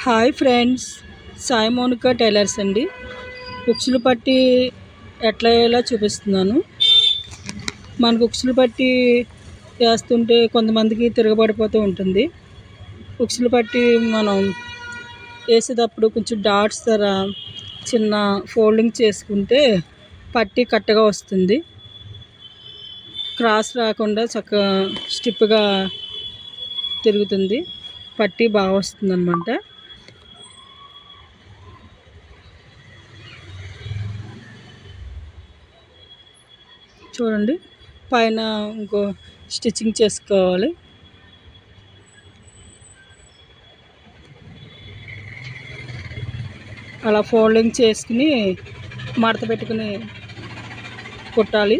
Hi friends, Sai Mounika tailors అండి. ఉక్సులు పట్టి ఎట్లా వేయాలో చూపిస్తున్నాను. మనకు ఉక్సులు పట్టి వేస్తుంటే కొంతమందికి తిరగబడిపోతూ ఉంటుంది. ఉక్సులు పట్టి మనం వేసేటప్పుడు కొంచెం డాట్స్ ధర చిన్న ఫోల్డింగ్ చేసుకుంటే పట్టి కట్టగా వస్తుంది. క్రాస్ రాకుండా చక్కగా స్టిప్గా తిరుగుతుంది. పట్టి బాగా వస్తుంది అన్నమాట. చూడండి, పైన ఇంకో స్టిచ్చింగ్ చేసుకోవాలి. అలా ఫోల్డింగ్ చేసుకుని మడత పెట్టుకుని కుట్టాలి.